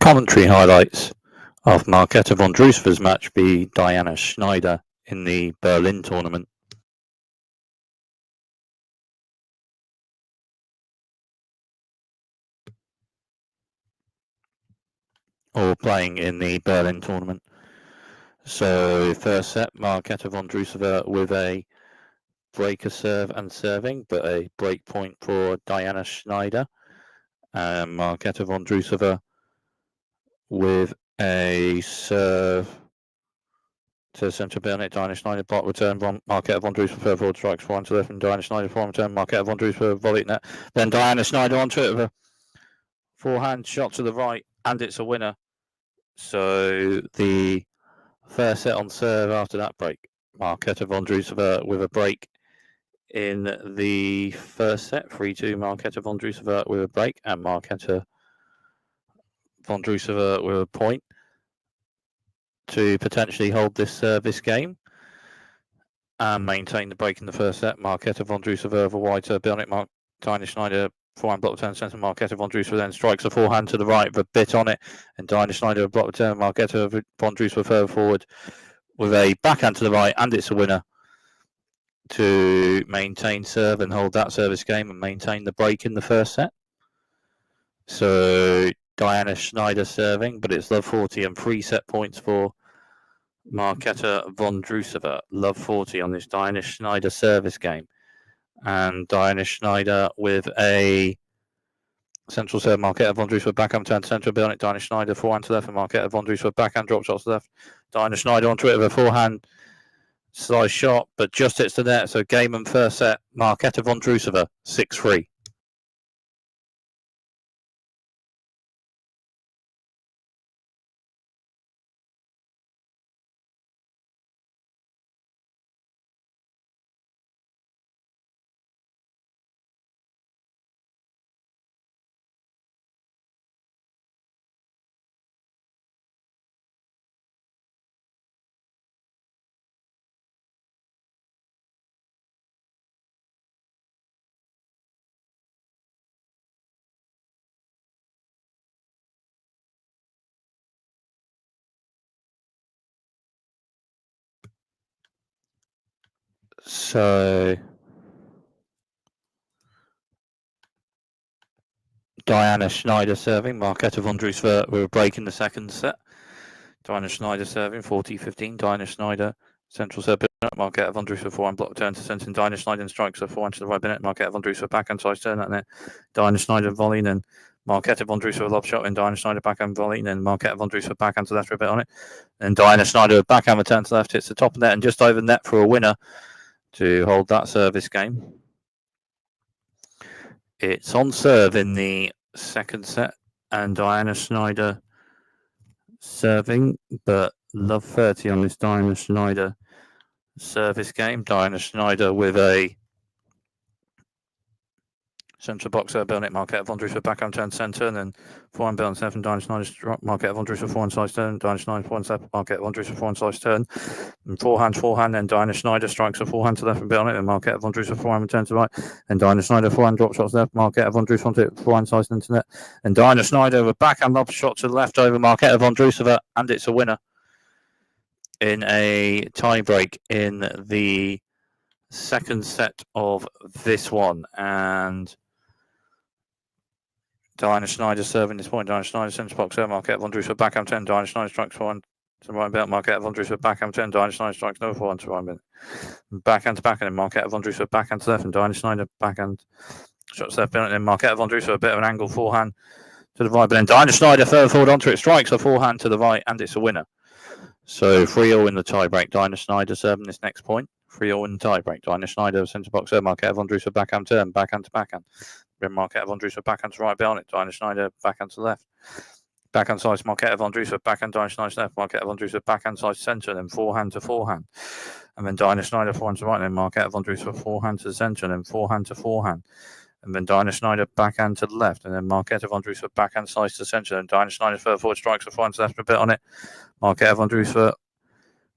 Commentary highlights of Marketa Vondrousova's match v Diana Shnaider in the Berlin tournament. Or playing in the Berlin tournament. So first set, Marketa Vondrousova with a breaker serve and serving, but a break point for Diana Shnaider. Marketa Vondrousova with a serve to centre Bernit, Diana Shnaider block return, Marketa Vondrousova further forward strikes 4 to left, and Diana Shnaider forward return, Marketa Vondrousova volley net, then Diana Shnaider onto it with a forehand shot to the right, and it's a winner. So the first set on serve after that break, Marketa Vondrousova with a break in the first set, 3-2, Marketa Vondrousova with a break, and Marketa Vondrousova with a point to potentially hold this service game and maintain the break in the first set. Marketa Vondrousova with a wide serve, Diana Shnaider forehand block return centre. Marketa Vondrousova then strikes a forehand to the right with a bit on it, and Diana Shnaider block return. Marketa Vondrousova further forward with a backhand to the right, and it's a winner to maintain serve and hold that service game and maintain the break in the first set. So Diana Shnaider serving, but it's love 40 and 3 set points for Marketa Vondrousova. Love 40 on this Diana Shnaider service game. And Diana Shnaider with a central serve, Marketa Vondrousova backhand turn to centre, Bernit, Diana Shnaider forehand to left, and Marketa Vondrousova backhand drop shots to left. Diana Shnaider onto it with a forehand slice shot, but just hits the net. So game and first set, Marketa Vondrousova 6-3. So Diana Shnaider serving, Marketa Vondrousova with a break in the second set. Diana Shnaider serving, 40-15. Diana Shnaider central serve, Marketa Vondrousova forehand block turn to centre, and Diana Shnaider strikes a forehand to the right, Marketa Vondrousova backhand side turn that net. Diana Shnaider volleying, and Marketa Vondrousova lob shot, and Diana Shnaider backhand volleying, and Marketa Vondrousova backhand to left for a bit on it. And Diana Shnaider with backhand return to left, hits the top of net and just over net for a winner to hold that service game. It's on serve in the second set, and Diana Shnaider serving, but love 30 on this Diana Shnaider service game. Diana Shnaider with a centre boxer, Bernit, Marketa Vondrousova backhand turn centre, and then forehand Bernit left, and Diana Shnaider Marketa Vondrousova forehand slice turn, Diana Shnaider forehand step, Marketa Vondrousova forehand slice turn, and forehand, then Diana Shnaider strikes a forehand to left from Bernit, and Marketa Vondrousova forehand return to right, and Diana Shnaider forehand drop shots left, Marketa Vondrousova onto it, forehand slice into net, and Diana Shnaider with backhand lob shot to the left over Marketa Vondrousova, and it's a winner in a tie break in the second set of this one. And Diana Shnaider serving this point. Diana Shnaider centre box serve, Marketa Vondrousova backhand 10. Diana Shnaider strikes forehand to the right belt. Marketa Vondrousova backhand 10. Diana Shnaider strikes no forehand to the right belt. Backhand to backhand, and Marketa Vondrousova backhand to left, and Diana Shnaider backhand shots left belt, and Marketa Vondrousova a bit of an angle forehand to the right, but then Diana Shnaider further forward onto it, strikes a forehand to the right, and it's a winner. So 3-0 in the tie break. Diana Shnaider serving this next point. 3-0 in the tie break. Diana Shnaider centre box serve, Marketa Vondrousova backhand turn, backhand to backhand. Then Marketa Vondrousova backhand to right belt, Diana Shnaider backhand to left. Backhand slice, Marketa Vondrousova backhand, Diana Shnaider left, Marketa Vondrousova backhand slice centre, then forehand to forehand. And then Diana Shnaider forehand to right, and then Marketa Vondrousova forehand to the centre, and then forehand to forehand. And then Diana Shnaider backhand to the left, and then Marketa Vondrousova backhand slice to centre, and Diana Shnaider further forward strikes a forehand to left a bit on it. Marketa Vondrousova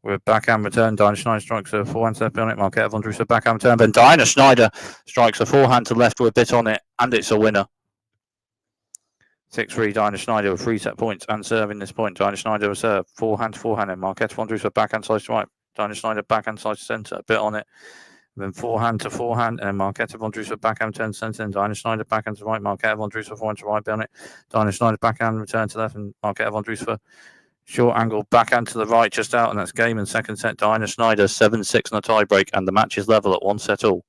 with backhand return, Diana Shnaider strikes a forehand to left on it, Marketa Vondrousova backhand return, then Diana Shnaider strikes a forehand to left with a bit on it, and it's a winner. 6-3, Diana Shnaider with 3 set points and serving this point. Diana Shnaider will serve forehand to forehand, and Marketa Vondrousova backhand side to right. Diana Shnaider backhand side to centre, a bit on it. Then forehand to forehand, and Marketa Vondrousova backhand turn to centre, and Diana Shnaider backhand to right. Marketa Vondrousova forehand to right, bit on it. Diana Shnaider backhand return to left, and Marketa Vondrousova short angle backhand to the right, just out, and that's game and second set. Diana Shnaider 7-6 on a tie break, and the match is level at 1 set all.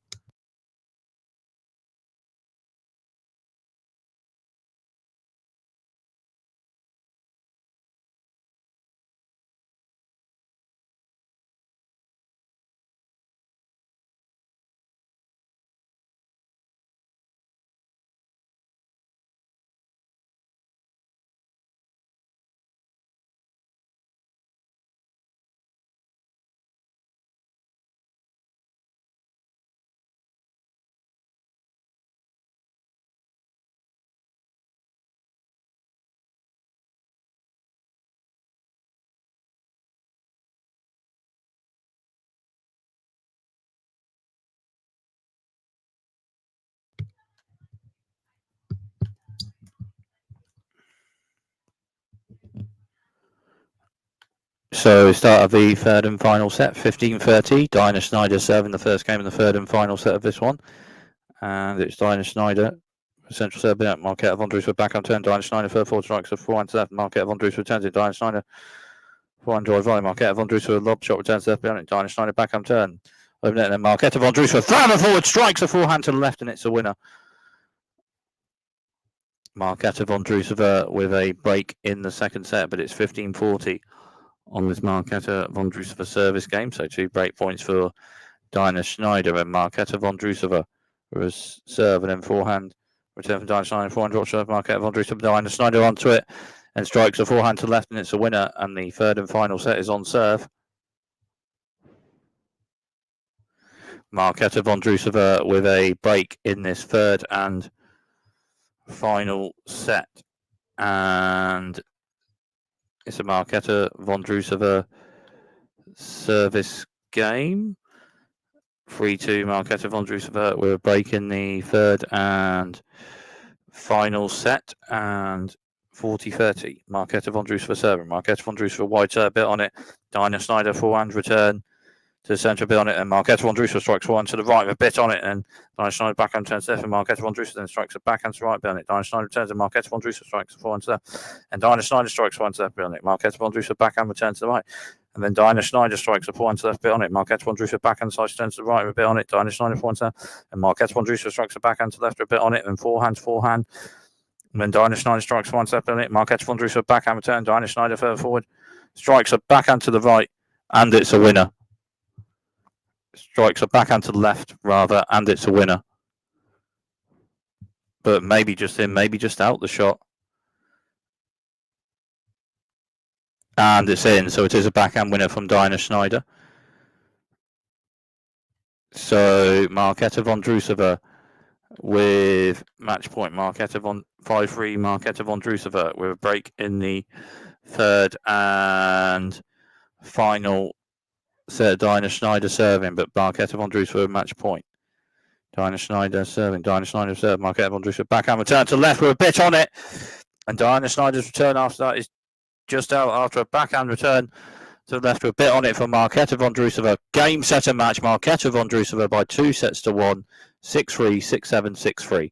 So start of the third and final set, 15-30. Diana Shnaider serving the first game in the third and final set of this one. And it's Diana Shnaider, central serve, Marketa Vondrousova backhand turn. Diana Shnaider third forward strikes, so forehand to left. Marketa Vondrousova returns it. Diana Shnaider forehand drive volley. Marketa Vondrousova lob shot returns to left behind it. Diana Shnaider backhand turn. Open it, and then Marketa Vondrousova further forward strikes a forehand to the left, and it's a winner. Marketa Vondrousova with a break in the second set, but it's 15-40 on this Marketa Vondrousova service game. So 2 break points for Diana Shnaider, and Marketa Vondrousova was serve and then forehand return from Diana Shnaider, forehand drop serve. Marketa Vondrousova, Diana Shnaider onto it and strikes a forehand to left, and it's a winner. And the third and final set is on serve. Marketa Vondrousova with a break in this third and final set, and it's a Marketa Vondrousova service game. 3-2 Marketa Vondrousova with a break in the third and final set, and 40-30 Marketa Vondrousova serving. Marketa Vondrousova wide serve, bit on it. Diana Shnaider forehand return to the centre, bit on it, and Marketa Vondrousova strikes forehand to the right with a bit on it, and Diana Shnaider backhand turns to left, and Marketa Vondrousova then strikes a backhand to right, bit on it. Diana Shnaider returns, and Marketa Vondrousova strikes a forehand to left, and Diana Shnaider strikes forehand to left, bit on it. Marketa Vondrousova backhand return to the right, and then Diana Shnaider strikes a forehand to left, bit on it. Marketa Vondrousova backhand side turns to the right with a bit on it. Diana Shnaider forehand to left, and Marketa Vondrousova strikes a backhand to left with a bit on it, and forehand to forehand. And then Diana Shnaider strikes forehand to left, bit on it. Marketa Vondrousova backhand return. Diana Shnaider further forward strikes a backhand to the right, and it's a winner. Strikes a backhand to the left, rather, and it's a winner. But maybe just in, maybe just out the shot. And it's in, so it is a backhand winner from Diana Shnaider. So Marketa Vondrousova with match point. 5-3 Marketa Vondrousova with a break in the third and final set. Diana Shnaider serving, but Marketa Vondrousova with match point. Diana Shnaider serving. Diana Shnaider serving. Marketa Vondrousova backhand return to left with a bit on it, and Diana Shnaider's return after that is just out after a backhand return to the left with a bit on it for Marketa Vondrousova. Game, set and match. Marketa Vondrousova by 2 sets to 1, 6-3, 6-7, 6-3.